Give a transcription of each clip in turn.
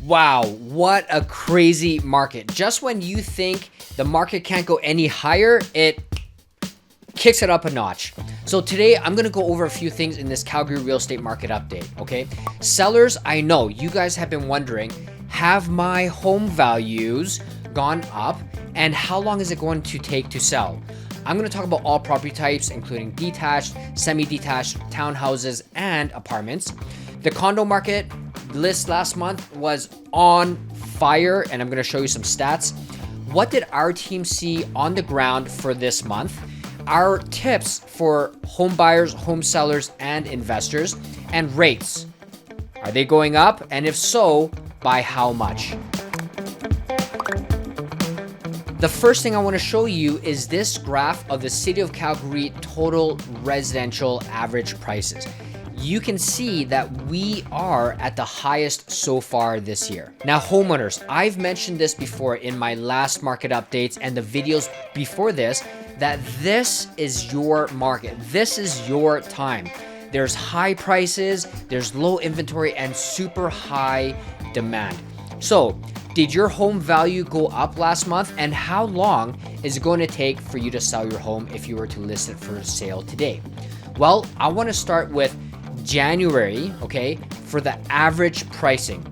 Wow, what a crazy market. Just when you think the market can't go any higher, it kicks it up a notch. So today I'm going to go over a few things in this Calgary real estate market update, okay? Sellers, I know you guys have been wondering, have my home values gone up and how long is it going to take to sell? I'm going to talk about all property types, including detached, semi-detached, townhouses, and apartments. The condo market list last month was on fire, and I'm going to show you some stats. What did our team see on the ground for this month? Our tips for home buyers, home sellers, and investors, and rates. Are they going up? And if so, by how much? The first thing I want to show you is this graph of the City of Calgary total residential average prices. You can see that we are at the highest so far this year. Now, homeowners, I've mentioned this before in my last market updates and the videos before this, that this is your market. This is your time. There's high prices, there's low inventory, and super high demand. So, did your home value go up last month? And how long is it going to take for you to sell your home if you were to list it for sale today? Well, I want to start with January, okay, for the average pricing.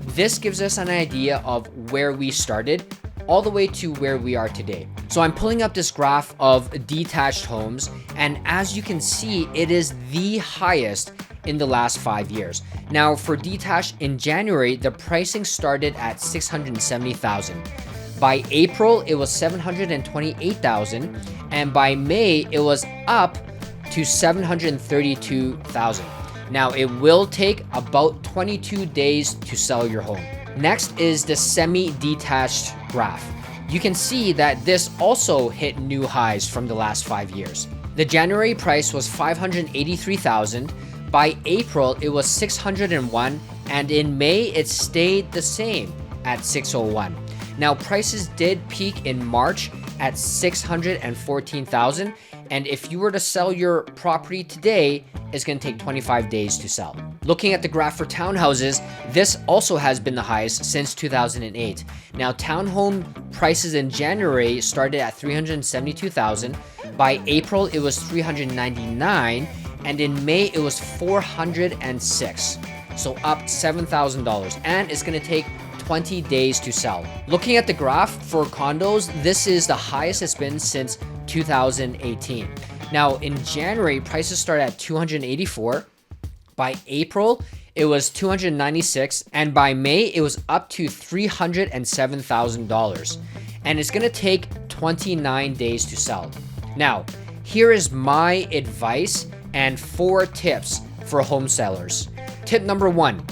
This gives us an idea of where we started all the way to where we are today. So I'm pulling up this graph of detached homes, and as you can see, it is the highest in the last 5 years. Now for detached in January, the pricing started at $670,000. By April, it was $728,000, and by May, it was up to $732,000. Now it will take about 22 days to sell your home. Next is the semi-detached graph. You can see that this also hit new highs from the last 5 years. The January price was $583,000. By April, it was $601, and in May, it stayed the same at $601. Now prices did peak in March at $614,000. And if you were to sell your property today, it's going to take 25 days to sell. Looking at the graph for townhouses, this also has been the highest since 2008. Now, townhome prices in January started at $372,000. By April, it was $399,000, and in May, it was $406,000. So up $7,000, and it's going to take 20 days to sell. Looking at the graph for condos, this is the highest it's been since 2018. Now in January, prices start at $284,000. By April, it was $296,000, and by May, it was up to $307,000. And it's gonna take 29 days to sell. Now, here is my advice and 4 tips for home sellers. Tip number 1.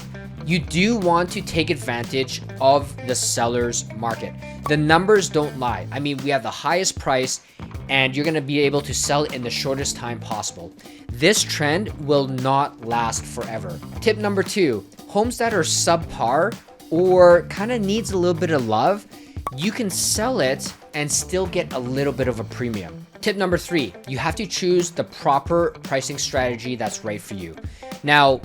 You do want to take advantage of the seller's market. The numbers don't lie. I mean, we have the highest price and you're going to be able to sell it in the shortest time possible. This trend will not last forever. Tip number 2, homes that are subpar or kind of needs a little bit of love, you can sell it and still get a little bit of a premium. Tip number 3, you have to choose the proper pricing strategy that's right for you. Now,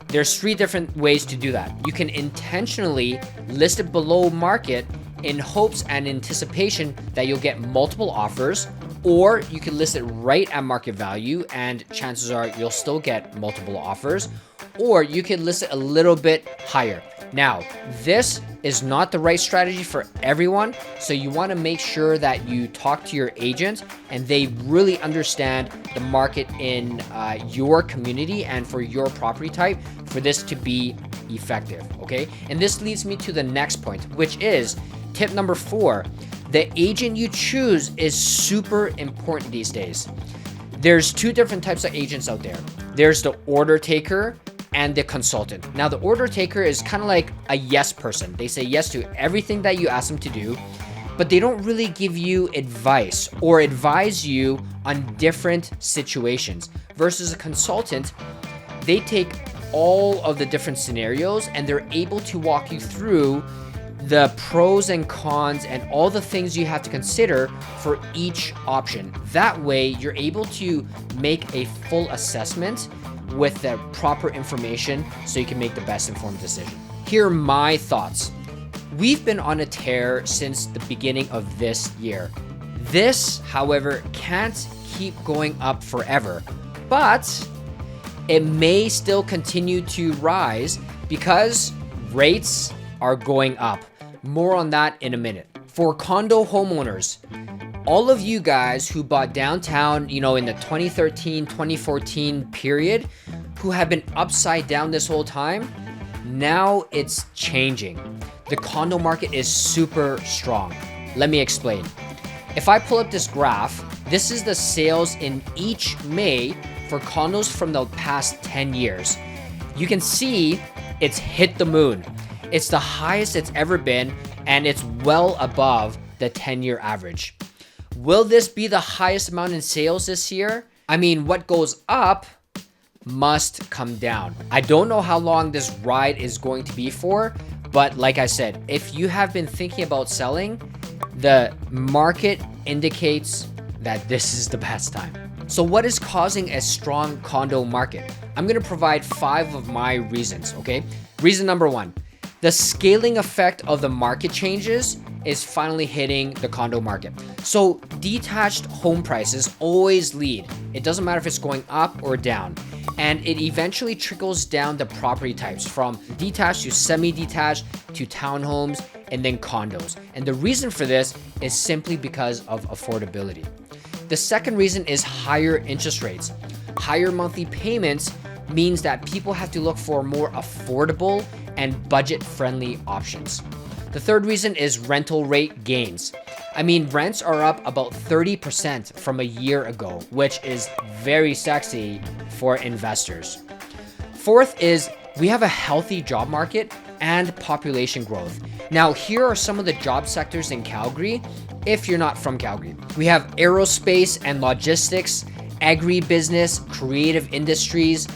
there's 3 different ways to do that. You can intentionally list it below market in hopes and anticipation that you'll get multiple offers, or you can list it right at market value and chances are you'll still get multiple offers, or you can list it a little bit higher. Now, this is not the right strategy for everyone, so you want to make sure that you talk to your agent and they really understand the market in your community and for your property type for this to be effective, okay? And this leads me to the next point, which is tip number 4. The agent you choose is super important these days. There's 2 different types of agents out there. There's the order taker and the consultant. Now, the order taker is kind of like a yes person. They say yes to everything that you ask them to do, but they don't really give you advice or advise you on different situations. Versus a consultant, they take all of the different scenarios and they're able to walk you through the pros and cons and all the things you have to consider for each option. That way, you're able to make a full assessment with the proper information so you can make the best informed decision. Here are my thoughts. We've been on a tear since the beginning of this year. This, however, can't keep going up forever, but it may still continue to rise because rates are going up. More on that in a minute. For condo homeowners, all of you guys who bought downtown, in the 2013, 2014 period, who have been upside down this whole time, now it's changing. The condo market is super strong. Let me explain. If I pull up this graph, this is the sales in each May for condos from the past 10 years. You can see it's hit the moon. It's the highest it's ever been, and it's well above the 10-year average. Will this be the highest amount in sales this year? I mean, what goes up must come down. I don't know how long this ride is going to be for, but like I said, if you have been thinking about selling, the market indicates that this is the best time. So what is causing a strong condo market? I'm going to provide 5 of my reasons, okay? Reason number 1, the scaling effect of the market changes is finally hitting the condo market. So detached home prices always lead. It doesn't matter if it's going up or down. And it eventually trickles down the property types from detached to semi-detached to townhomes and then condos. And the reason for this is simply because of affordability. The second reason is higher interest rates. Higher monthly payments means that people have to look for more affordable and budget-friendly options. The third reason is rental rate gains. I mean, rents are up about 30% from a year ago, which is very sexy for investors. Fourth is we have a healthy job market and population growth. Now, here are some of the job sectors in Calgary if you're not from Calgary. We have aerospace and logistics, agribusiness, creative industries,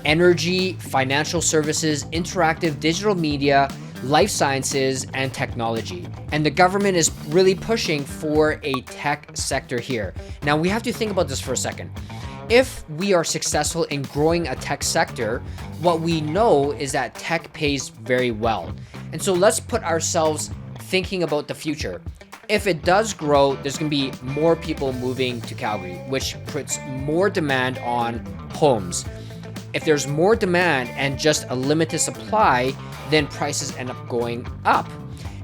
energy, financial services, interactive digital media, life sciences, and technology. And the government is really pushing for a tech sector here. Now, we have to think about this for a second. If we are successful in growing a tech sector, what we know is that tech pays very well. And so let's put ourselves thinking about the future. If it does grow, there's going to be more people moving to Calgary, which puts more demand on homes. If there's more demand and just a limited supply, then prices end up going up.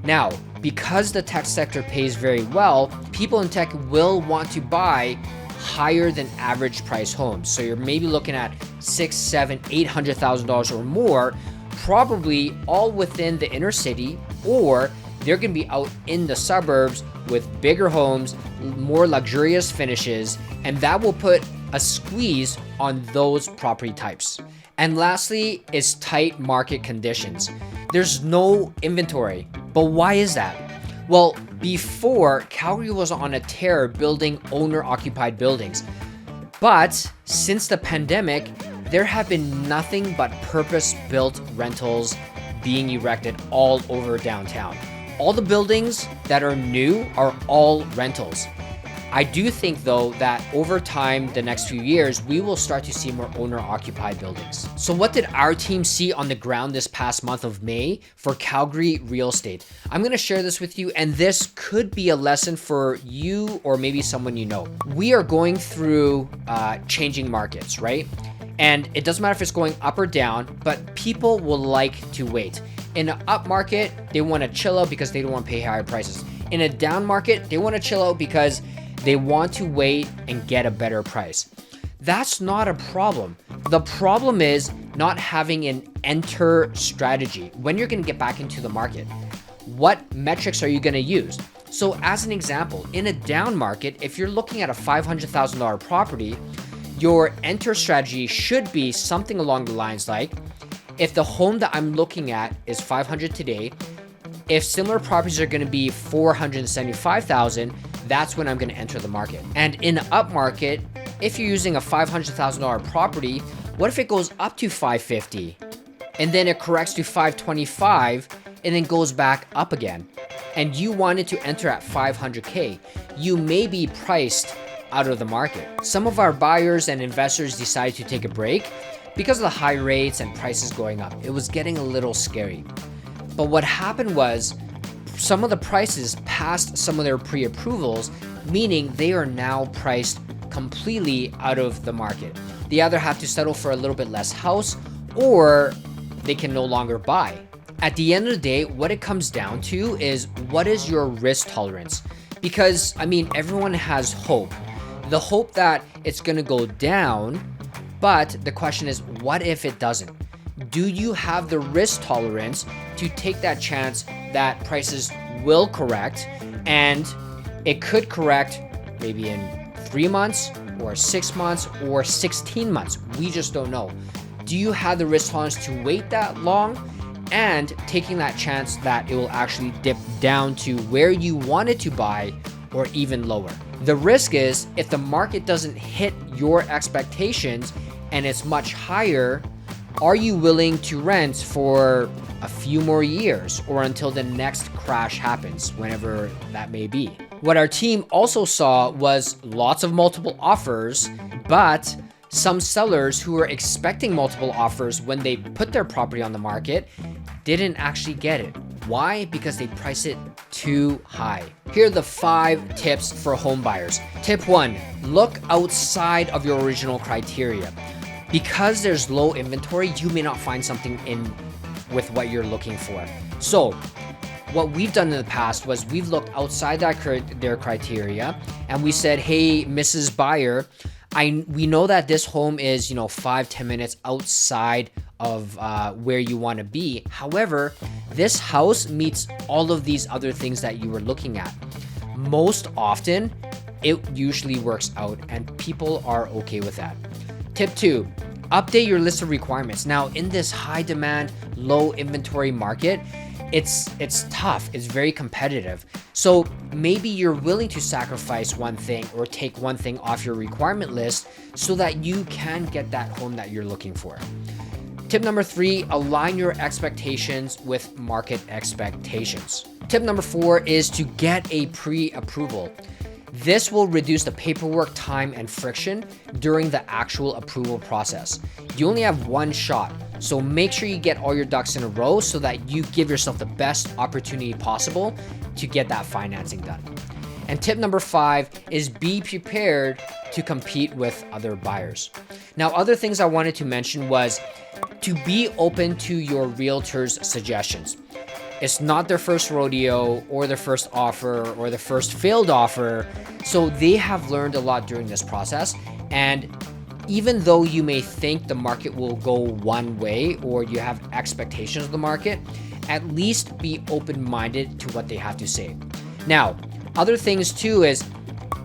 Now, because the tech sector pays very well, people in tech will want to buy higher than average price homes. So you're maybe looking at $600,000, $700,000, $800,000 or more, probably all within the inner city, or they're going to be out in the suburbs with bigger homes, more luxurious finishes, and that will put a squeeze on those property types. And lastly is tight market conditions. There's no inventory. But why is that? Well, before, Calgary was on a tear building owner-occupied buildings. But since the pandemic, there have been nothing but purpose-built rentals being erected all over downtown. All the buildings that are new are all rentals. I do think, though, that over time, the next few years, we will start to see more owner-occupied buildings. So what did our team see on the ground this past month of May for Calgary real estate? I'm going to share this with you, and this could be a lesson for you or maybe someone you know. We are going through changing markets, right? And it doesn't matter if it's going up or down, but people will like to wait. In an up market, they want to chill out because they don't want to pay higher prices. In a down market, they want to chill out because they want to wait and get a better price. That's not a problem. The problem is not having an enter strategy. When you're going to get back into the market, what metrics are you going to use? So as an example, in a down market, if you're looking at a $500,000 property, your enter strategy should be something along the lines like, if the home that I'm looking at is $500,000 today, if similar properties are going to be $475,000, that's when I'm going to enter the market. And in an up market, if you're using a $500,000 property, what if it goes up to $550,000 and then it corrects to $525,000 and then goes back up again? And you wanted to enter at $500K, you may be priced out of the market. Some of our buyers and investors decided to take a break because of the high rates and prices going up. It was getting a little scary. But what happened was some of the prices passed some of their pre-approvals, meaning they are now priced completely out of the market. They either have to settle for a little bit less house or they can no longer buy. At the end of the day, what it comes down to is what is your risk tolerance? Because, I mean, everyone has hope. The hope that it's going to go down, but the question is, what if it doesn't? Do you have the risk tolerance to take that chance that prices will correct, and it could correct maybe in 3 months or 6 months or 16 months? We just don't know. Do you have the risk tolerance to wait that long and taking that chance that it will actually dip down to where you wanted to buy or even lower? The risk is if the market doesn't hit your expectations and it's much higher, are you willing to rent for a few more years or until the next crash happens, whenever that may be? What our team also saw was lots of multiple offers, but some sellers who were expecting multiple offers when they put their property on the market didn't actually get it. Why? Because they price it too high. Here are the 5 tips for home buyers. Tip 1, look outside of your original criteria. Because there's low inventory, you may not find something in with what you're looking for. So what we've done in the past was we've looked outside their criteria and we said, hey, Mrs. Buyer, we know that this home is, 5-10 minutes outside of where you want to be. However, this house meets all of these other things that you were looking at. Most often, it usually works out and people are okay with that. Tip 2, update your list of requirements. Now, in this high demand, low inventory market, it's tough. It's very competitive. So maybe you're willing to sacrifice one thing or take one thing off your requirement list so that you can get that home that you're looking for. Tip number 3, align your expectations with market expectations. Tip number 4 is to get a pre-approval. This will reduce the paperwork time and friction during the actual approval process. You only have one shot, so make sure you get all your ducks in a row so that you give yourself the best opportunity possible to get that financing done. And tip number 5 is be prepared to compete with other buyers. Now, other things I wanted to mention was to be open to your realtor's suggestions. It's not their first rodeo or their first offer or their first failed offer. So they have learned a lot during this process. And even though you may think the market will go one way or you have expectations of the market, at least be open-minded to what they have to say. Now, other things too is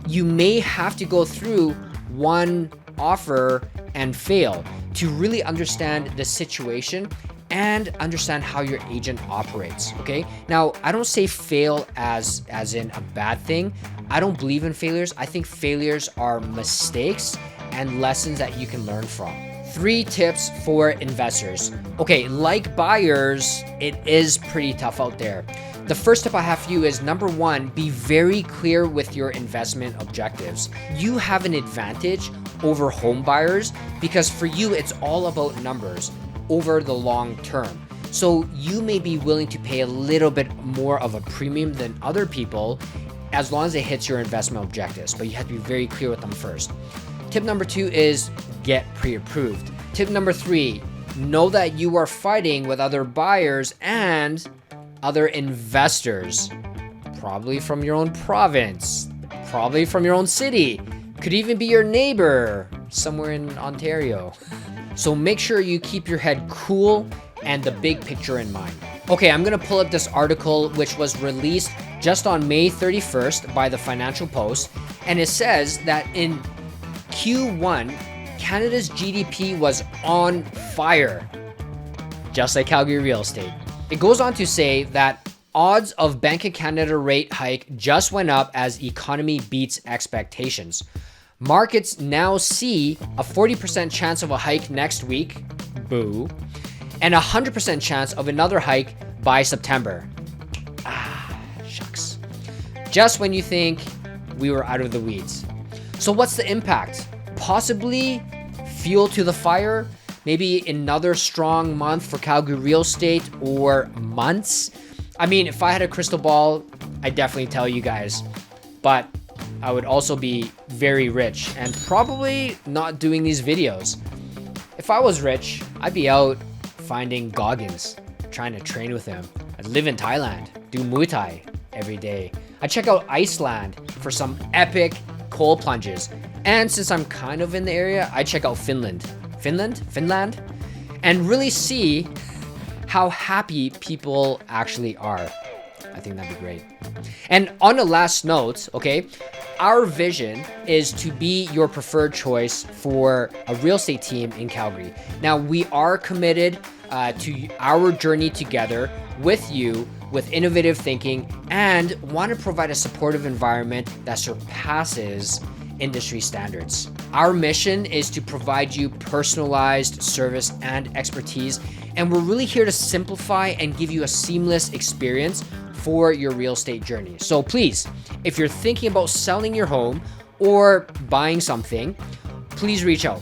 you may have to go through one offer and fail to really understand the situation and understand how your agent operates, okay? Now, I don't say fail as in a bad thing. I don't believe in failures. I think failures are mistakes and lessons that you can learn from. 3 tips for investors. Okay, like buyers, it is pretty tough out there. The first tip I have for you is number 1, be very clear with your investment objectives. You have an advantage over home buyers because for you, it's all about numbers over the long term. So you may be willing to pay a little bit more of a premium than other people as long as it hits your investment objectives, but you have to be very clear with them first. Tip number 2 is get pre-approved. Tip number 3, know that you are fighting with other buyers and other investors, probably from your own province, probably from your own city, could even be your neighbor somewhere in Ontario. So make sure you keep your head cool and the big picture in mind. Okay, I'm gonna pull up this article which was released just on May 31st by the Financial Post, and it says that in Q1, Canada's GDP was on fire, just like Calgary real estate. It goes on to say that odds of Bank of Canada rate hike just went up as economy beats expectations. Markets now see a 40% chance of a hike next week, boo, and a 100% chance of another hike by September. Shucks. Just when you think we were out of the weeds. So what's the impact? Possibly fuel to the fire? maybe another strong month for Calgary real estate or months. I mean, if I had a crystal ball, I'd definitely tell you guys, but I would also be very rich and probably not doing these videos. If I was rich, I'd be out finding Goggins, trying to train with him. I'd live in Thailand, do Muay Thai every day. I'd check out Iceland for some epic cold plunges. And since I'm kind of in the area, I'd check out Finland, and really see how happy people actually are. I think that'd be great. And on a last note, okay, our vision is to be your preferred choice for a real estate team in Calgary. Now, we are committed to our journey together with you, with innovative thinking, and want to provide a supportive environment that surpasses industry standards. Our mission is to provide you personalized service and expertise, and we're really here to simplify and give you a seamless experience for your real estate journey. So please, if you're thinking about selling your home or buying something, please reach out.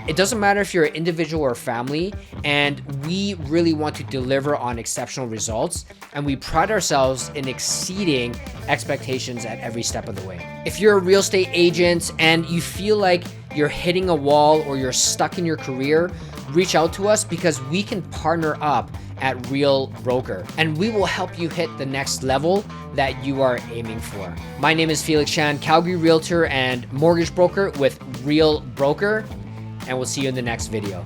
It doesn't matter if you're an individual or a family, and we really want to deliver on exceptional results, and we pride ourselves in exceeding expectations at every step of the way. If you're a real estate agent and you feel like you're hitting a wall or you're stuck in your career, reach out to us because we can partner up at Real Broker, and we will help you hit the next level that you are aiming for. My name is Felix Chan, Calgary Realtor and Mortgage Broker with Real Broker, and we'll see you in the next video.